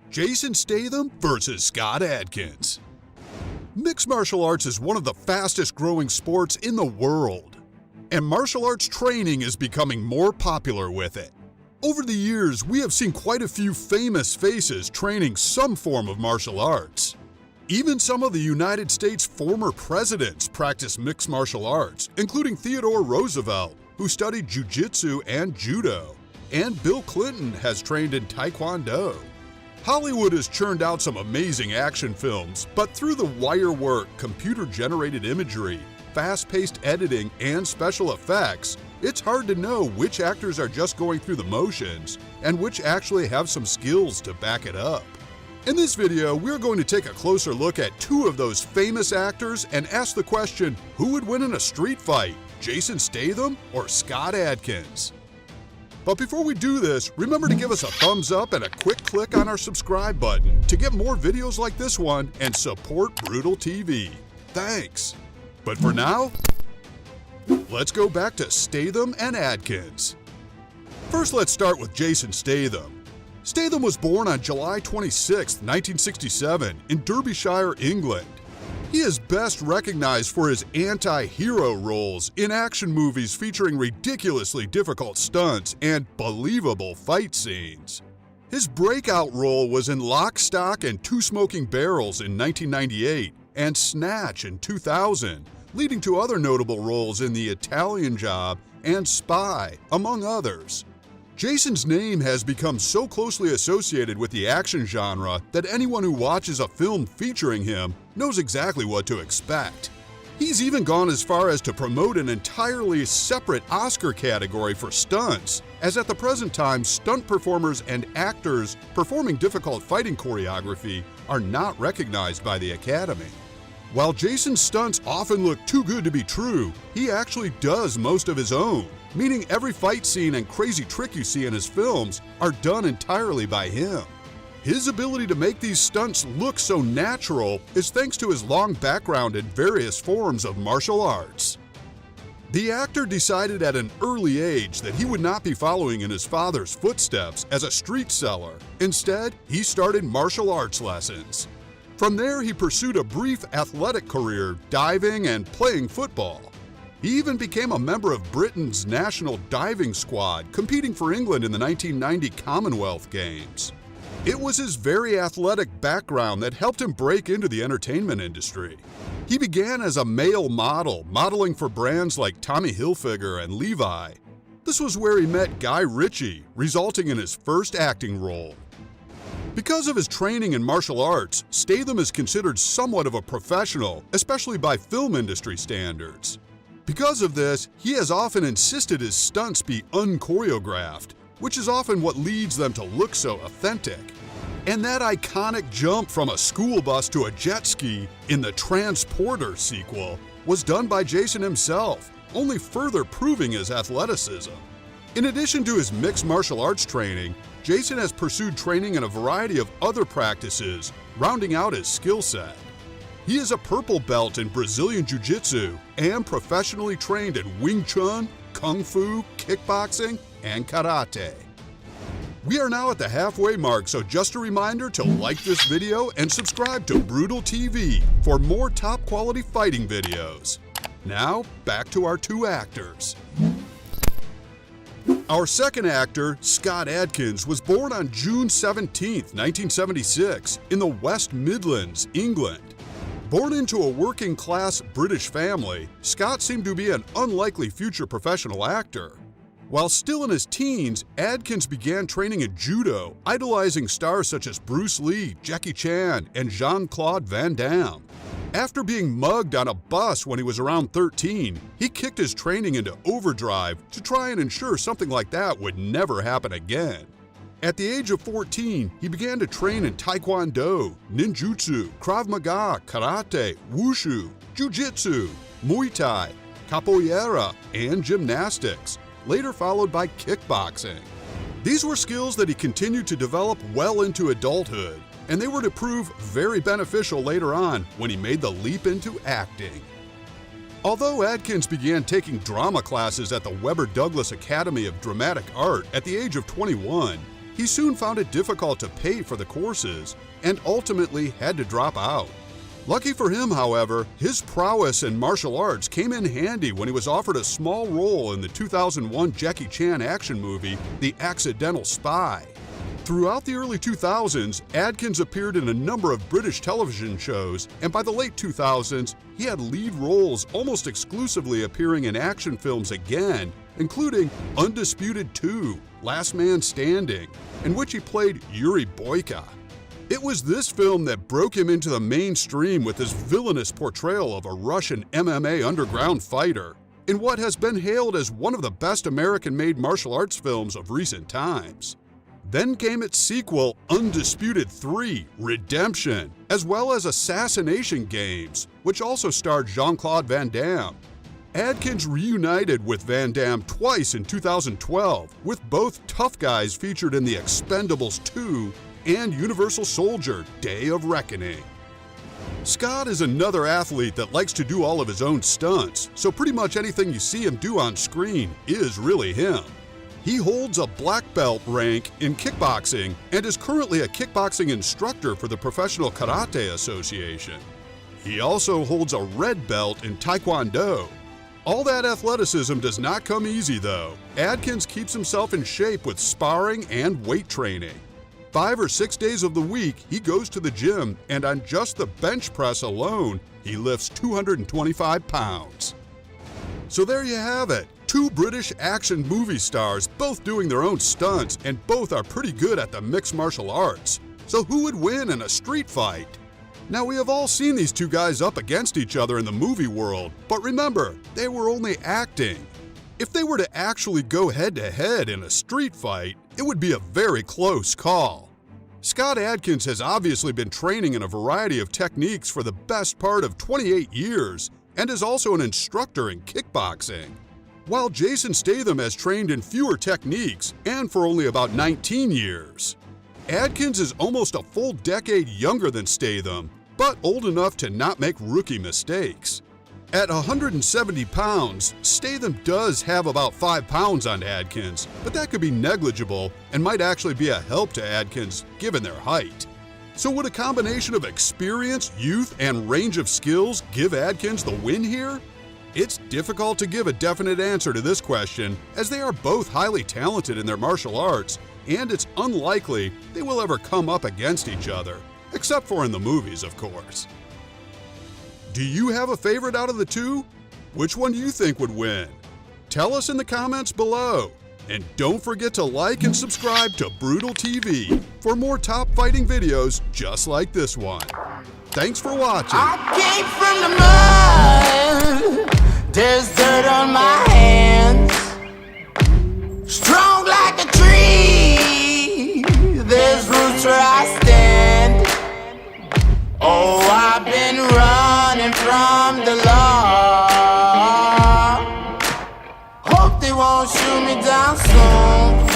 Jason Statham versus Scott Adkins. Mixed martial arts is one of the fastest growing sports in the world, and martial arts training is becoming more popular with it. Over the years, we have seen quite a few famous faces training some form of martial arts. Even some of the United States' former presidents practice mixed martial arts, including Theodore Roosevelt, who studied jiu-jitsu and judo, and Bill Clinton has trained in taekwondo. Hollywood has churned out some amazing action films, but through the wire work, computer-generated imagery, fast-paced editing, and special effects, it's hard to know which actors are just going through the motions and which actually have some skills to back it up. In this video, we're going to take a closer look at two of those famous actors and ask the question, who would win in a street fight, Jason Statham or Scott Adkins? But before we do this, remember to give us a thumbs up and a quick click on our subscribe button to get more videos like this one and support Brutal TV. Thanks! But for now, let's go back to Statham and Adkins. First, let's start with Jason Statham. Statham was born on July 26, 1967, in Derbyshire, England. He is best recognized for his anti-hero roles in action movies featuring ridiculously difficult stunts and believable fight scenes. His breakout role was in Lock, Stock, and Two Smoking Barrels in 1998 and Snatch in 2000, leading to other notable roles in The Italian Job and Spy, among others. Jason's name has become so closely associated with the action genre that anyone who watches a film featuring him knows exactly what to expect. He's even gone as far as to promote an entirely separate Oscar category for stunts, as at the present time, stunt performers and actors performing difficult fighting choreography are not recognized by the Academy. While Jason's stunts often look too good to be true, he actually does most of his own, meaning every fight scene and crazy trick you see in his films are done entirely by him. His ability to make these stunts look so natural is thanks to his long background in various forms of martial arts. The actor decided at an early age that he would not be following in his father's footsteps as a street seller. Instead, he started martial arts lessons. From there, he pursued a brief athletic career, diving and playing football. He even became a member of Britain's national diving squad, competing for England in the 1990 Commonwealth Games. It was his very athletic background that helped him break into the entertainment industry. He began as a male model, modeling for brands like Tommy Hilfiger and Levi. This was where he met Guy Ritchie, resulting in his first acting role. Because of his training in martial arts, Statham is considered somewhat of a professional, especially by film industry standards. Because of this, he has often insisted his stunts be unchoreographed, which is often what leads them to look so authentic. And that iconic jump from a school bus to a jet ski in the Transporter sequel was done by Jason himself, only further proving his athleticism. In addition to his mixed martial arts training, Jason has pursued training in a variety of other practices, rounding out his skill set. He is a purple belt in Brazilian Jiu-Jitsu and professionally trained in Wing Chun, Kung Fu, kickboxing, and karate. We are now at the halfway mark, so just a reminder to like this video and subscribe to Brutal TV for more top-quality fighting videos. Now, back to our two actors. Our second actor, Scott Adkins, was born on June 17, 1976, in the West Midlands, England. Born into a working-class British family, Scott seemed to be an unlikely future professional actor. While still in his teens, Adkins began training in judo, idolizing stars such as Bruce Lee, Jackie Chan, and Jean-Claude Van Damme. After being mugged on a bus when he was around 13, he kicked his training into overdrive to try and ensure something like that would never happen again. At the age of 14, he began to train in taekwondo, ninjutsu, krav maga, karate, wushu, jiu-jitsu, muay thai, capoeira, and gymnastics, later followed by kickboxing. These were skills that he continued to develop well into adulthood, and they were to prove very beneficial later on when he made the leap into acting. Although Adkins began taking drama classes at the Webber Douglas Academy of Dramatic Art at the age of 21, he soon found it difficult to pay for the courses and ultimately had to drop out. Lucky for him, however, his prowess in martial arts came in handy when he was offered a small role in the 2001 Jackie Chan action movie, The Accidental Spy. Throughout the early 2000s, Adkins appeared in a number of British television shows, and by the late 2000s, he had lead roles almost exclusively appearing in action films again, including Undisputed 2, Last Man Standing, in which he played Yuri Boyka. It was this film that broke him into the mainstream with his villainous portrayal of a Russian MMA underground fighter, in what has been hailed as one of the best American-made martial arts films of recent times. Then came its sequel, Undisputed 3: Redemption, as well as Assassination Games, which also starred Jean-Claude Van Damme. Adkins reunited with Van Damme twice in 2012, with both tough guys featured in The Expendables 2 and Universal Soldier: Day of Reckoning. Scott is another athlete that likes to do all of his own stunts, so pretty much anything you see him do on screen is really him. He holds a black belt rank in kickboxing and is currently a kickboxing instructor for the Professional Karate Association. He also holds a red belt in Taekwondo. All that athleticism does not come easy though. Adkins keeps himself in shape with sparring and weight training. 5 or 6 days of the week, he goes to the gym, and on just the bench press alone, he lifts 225 pounds. So there you have it. 2 British action movie stars, both doing their own stunts, and both are pretty good at the mixed martial arts. So who would win in a street fight? Now, we have all seen these 2 guys up against each other in the movie world, but remember, they were only acting. If they were to actually go head-to-head in a street fight, it would be a very close call. Scott Adkins has obviously been training in a variety of techniques for the best part of 28 years and is also an instructor in kickboxing. While Jason Statham has trained in fewer techniques and for only about 19 years. Adkins is almost a full decade younger than Statham, but old enough to not make rookie mistakes. At 170 pounds, Statham does have about 5 pounds on Adkins, but that could be negligible and might actually be a help to Adkins given their height. So would a combination of experience, youth, and range of skills give Adkins the win here? It's difficult to give a definite answer to this question, as they are both highly talented in their martial arts, and it's unlikely they will ever come up against each other, except for in the movies, of course. Do you have a favorite out of the 2? Which one do you think would win? Tell us in the comments below. And don't forget to like and subscribe to Brutal TV for more top fighting videos just like this one. Thanks for watching. I came from the mud. There's dirt on my hands. Strong like a tree. There's roots where I stand. Oh, I've been running from the law. Hope they won't shoot me down soon.